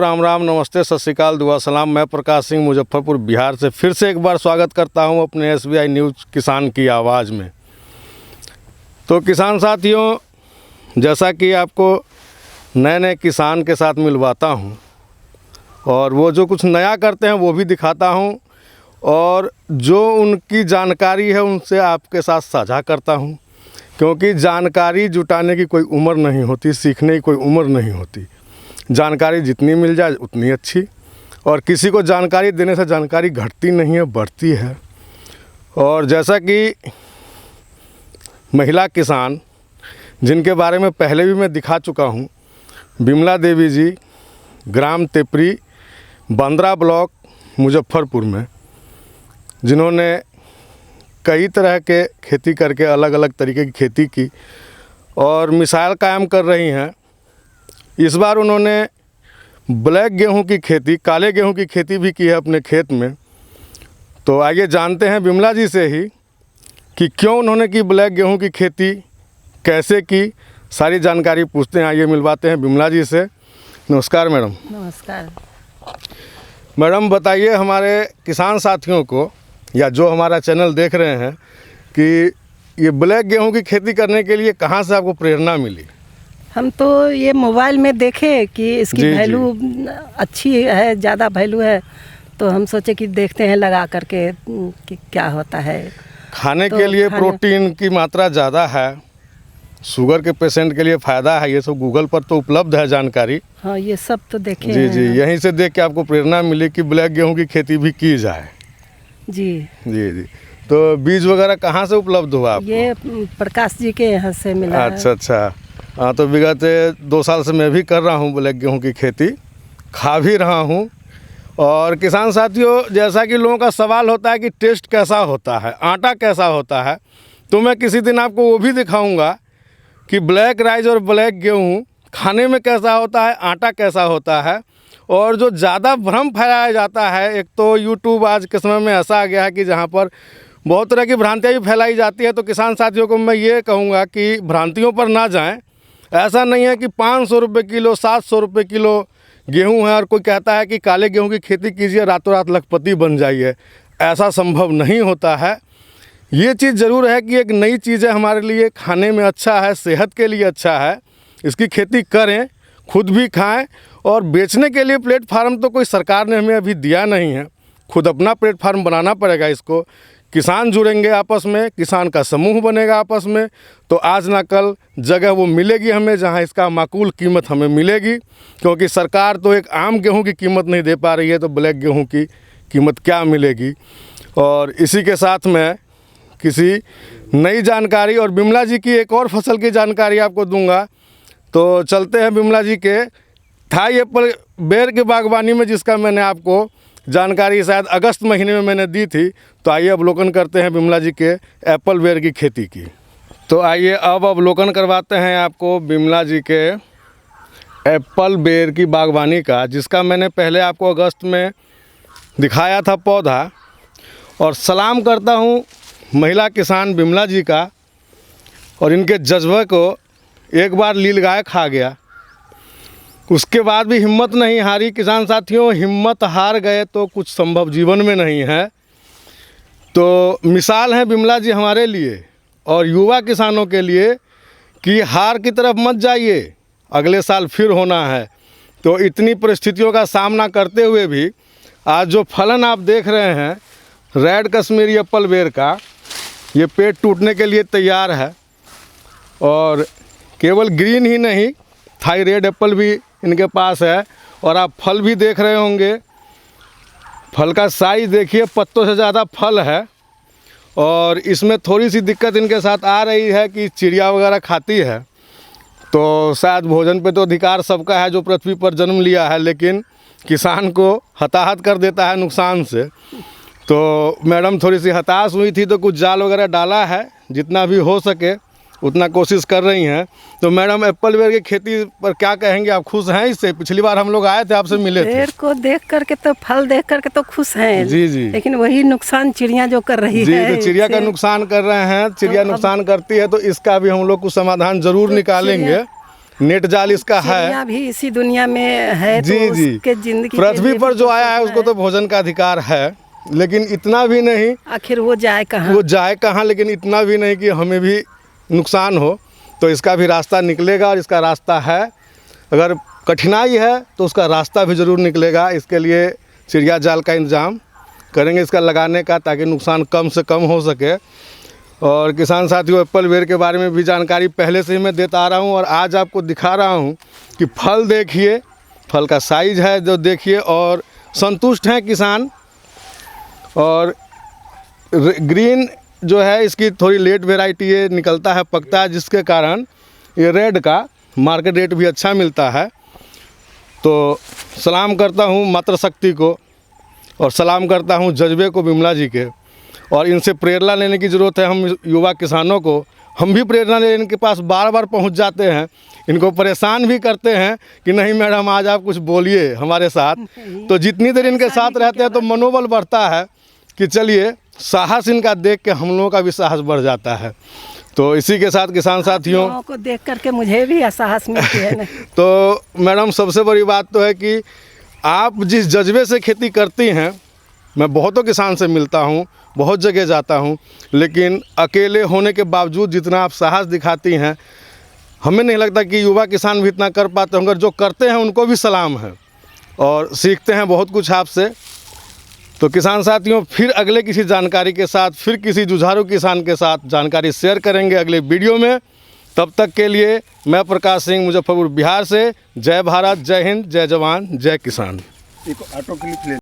राम राम, नमस्ते, सत श्री अकाल, दुआ सलाम। मैं प्रकाश सिंह मुजफ्फरपुर बिहार से फिर से एक बार स्वागत करता हूं अपने SBI न्यूज़ किसान की आवाज़ में। तो किसान साथियों, जैसा कि आपको नए नए किसान के साथ मिलवाता हूं और वो जो कुछ नया करते हैं वो भी दिखाता हूं और जो उनकी जानकारी है उनसे आपके साथ साझा करता हूं, क्योंकि जानकारी जुटाने की कोई उम्र नहीं होती, सीखने की कोई उम्र नहीं होती। जानकारी जितनी मिल जाए उतनी अच्छी, और किसी को जानकारी देने से जानकारी घटती नहीं है, बढ़ती है। और जैसा कि महिला किसान जिनके बारे में पहले भी मैं दिखा चुका हूँ, विमला देवी जी, ग्राम तेपरी, बंदरा ब्लॉक, मुजफ्फरपुर में, जिन्होंने कई तरह के खेती करके अलग अलग तरीके की खेती की और मिसाल कायम कर रही हैं। इस बार उन्होंने ब्लैक गेहूं की खेती, काले गेहूं की खेती भी की है अपने खेत में। तो आइए जानते हैं विमला जी से ही कि क्यों उन्होंने की ब्लैक गेहूं की खेती, कैसे की, सारी जानकारी पूछते हैं। आइए मिलवाते हैं विमला जी से। नमस्कार मैडम। नमस्कार मैडम, बताइए हमारे किसान साथियों को या जो हमारा चैनल देख रहे हैं कि ये ब्लैक गेहूं की खेती करने के लिए कहाँ से आपको प्रेरणा मिली? हम तो ये मोबाइल में देखे कि इसकी वैल्यू अच्छी है, ज़्यादा वैल्यू है, तो हम सोचे कि देखते हैं लगा करके कि क्या होता है। खाने के लिए प्रोटीन की मात्रा ज़्यादा है, शुगर के पेशेंट के लिए फ़ायदा है, ये सब गूगल पर तो उपलब्ध है जानकारी। हाँ, ये सब तो देखे जी हैं। जी, यहीं से देख के आपको प्रेरणा मिली कि ब्लैक गेहूं की खेती भी की जाए। जी जी जी। तो बीज वगैरह कहाँ से उपलब्ध हुआ आपको? ये प्रकाश जी के यहाँ से मिला है। अच्छा अच्छा। हाँ, तो विगत 2 साल से मैं भी कर रहा हूँ ब्लैक गेहूं की खेती, खा भी रहा हूँ। और किसान साथियों, जैसा कि लोगों का सवाल होता है कि टेस्ट कैसा होता है, आटा कैसा होता है, तो मैं किसी दिन आपको वो भी दिखाऊंगा कि ब्लैक राइस और ब्लैक गेहूं खाने में कैसा होता है, आटा कैसा होता है। और जो ज़्यादा भ्रम फैलाया जाता है, एक तो यूट्यूब आज के समय में ऐसा आ गया है कि जहाँ पर बहुत तरह की भ्रांतियाँ भी फैलाई जाती है। तो किसान साथियों को मैं ये कहूँगा कि भ्रांतियों पर ना जाएं। ऐसा नहीं है कि 500 रुपये किलो, 700 रुपये किलो गेहूं है और कोई कहता है कि काले गेहूं की खेती कीजिए, रातों रात लखपति बन जाइए। ऐसा संभव नहीं होता है। ये चीज़ ज़रूर है कि एक नई चीज़ है, हमारे लिए खाने में अच्छा है, सेहत के लिए अच्छा है, इसकी खेती करें, खुद भी खाएं। और बेचने के लिए प्लेटफार्म तो कोई सरकार ने हमें अभी दिया नहीं है, खुद अपना प्लेटफार्म बनाना पड़ेगा इसको। किसान जुड़ेंगे आपस में, किसान का समूह बनेगा आपस में, तो आज ना कल जगह वो मिलेगी हमें जहां इसका माकूल कीमत हमें मिलेगी। क्योंकि सरकार तो एक आम गेहूं की कीमत नहीं दे पा रही है, तो ब्लैक गेहूं की कीमत क्या मिलेगी। और इसी के साथ में किसी नई जानकारी और विमला जी की एक और फसल की जानकारी आपको दूंगा। तो चलते हैं विमला जी के थाई एप्पल बेर की बागवानी में, जिसका मैंने आपको जानकारी शायद अगस्त महीने में मैंने दी थी। तो आइए अवलोकन करते हैं विमला जी के एप्पल बेर की खेती की। तो आइए अब अवलोकन करवाते हैं आपको विमला जी के एप्पल बेर की बागवानी का, जिसका मैंने पहले आपको अगस्त में दिखाया था पौधा। और सलाम करता हूँ महिला किसान विमला जी का, और इनके जज्बे को एक बार नीलगाय खा गया, उसके बाद भी हिम्मत नहीं हारी। किसान साथियों, हिम्मत हार गए तो कुछ संभव जीवन में नहीं है। तो मिसाल है विमला जी हमारे लिए और युवा किसानों के लिए कि हार की तरफ मत जाइए, अगले साल फिर होना है। तो इतनी परिस्थितियों का सामना करते हुए भी आज जो फलन आप देख रहे हैं रेड कश्मीरी एप्पल बेर का, ये पेड़ टूटने के लिए तैयार है। और केवल ग्रीन ही नहीं, थाई रेड एप्पल भी इनके पास है। और आप फल भी देख रहे होंगे, फल का साइज देखिए, पत्तों से ज़्यादा फल है। और इसमें थोड़ी सी दिक्कत इनके साथ आ रही है कि चिड़िया वगैरह खाती है। तो शायद भोजन पे तो अधिकार सबका है जो पृथ्वी पर जन्म लिया है, लेकिन किसान को हताहत कर देता है नुकसान से। तो मैडम थोड़ी सी हताश हुई थी, तो कुछ जाल वगैरह डाला है, जितना भी हो सके उतना कोशिश कर रही हैं। तो मैडम एप्पल बेर की खेती पर क्या कहेंगे, आप खुश हैं इससे? पिछली बार हम लोग आए थे, आपसे मिले थे। पेड़ को देख करके तो, फल देख करके तो खुश हैं। जी जी। लेकिन वही नुकसान चिड़िया जो कर रही जी, है, तो चिड़िया का नुकसान कर रहे हैं, चिड़िया नुकसान करती है, तो इसका भी हम लोग कुछ समाधान जरूर निकालेंगे। नेट जाल इसका है। चिड़िया भी इसी दुनिया में है, जी तो जी, उसके जिंदगी के पृथ्वी लिए पर भी जो तो आया है सोचना उसको तो भोजन का अधिकार है, लेकिन इतना भी नहीं, आखिर वो जाए कहाँ। वो जाए कहाँ, लेकिन इतना भी नहीं कि हमें भी नुकसान हो। तो इसका भी रास्ता निकलेगा, और इसका रास्ता है। अगर कठिनाई है तो उसका रास्ता भी ज़रूर निकलेगा। इसके लिए चिड़िया जाल का इंतज़ाम करेंगे इसका लगाने का, ताकि नुकसान कम से कम हो सके। और किसान साथियों, एप्पल बेर के बारे में भी जानकारी पहले से ही मैं देता आ रहा हूँ, और आज आपको दिखा रहा हूँ कि फल देखिए, फल का साइज़ है जो देखिए, और संतुष्ट हैं किसान। और ग्रीन जो है इसकी थोड़ी लेट वैरायटी है, निकलता है, पकता है, जिसके कारण ये रेड का मार्केट रेट भी अच्छा मिलता है। तो सलाम करता हूँ मातृ शक्ति को, और सलाम करता हूँ जज्बे को विमला जी के, और इनसे प्रेरणा लेने की ज़रूरत है। हम युवा किसानों को, हम भी प्रेरणा लेने इनके पास बार बार पहुँच जाते हैं, इनको परेशान भी करते हैं कि नहीं मैडम आज आप कुछ बोलिए हमारे साथ। तो जितनी देर इनके साथ रहते हैं तो मनोबल बढ़ता है कि चलिए, साहस इनका देख के हम लोगों का भी साहस बढ़ जाता है। तो इसी के साथ किसान साथियों, लोगों को देख करके मुझे भी साहस मिलती है ना। तो मैडम सबसे बड़ी बात तो है कि आप जिस जज्बे से खेती करती हैं, मैं बहुतों किसान से मिलता हूँ, बहुत जगह जाता हूँ, लेकिन अकेले होने के बावजूद जितना आप साहस दिखाती हैं, हमें नहीं लगता कि युवा किसान भी इतना कर पाते होंगे। जो करते हैं उनको भी सलाम है, और सीखते हैं बहुत कुछ आपसे। तो किसान साथियों, फिर अगले किसी जानकारी के साथ, फिर किसी जुझारू किसान के साथ जानकारी शेयर करेंगे अगले वीडियो में। तब तक के लिए मैं प्रकाश सिंह, मुजफ्फरपुर बिहार से। जय भारत, जय हिंद, जय जवान, जय किसान। एक ऑटो क्लिप ले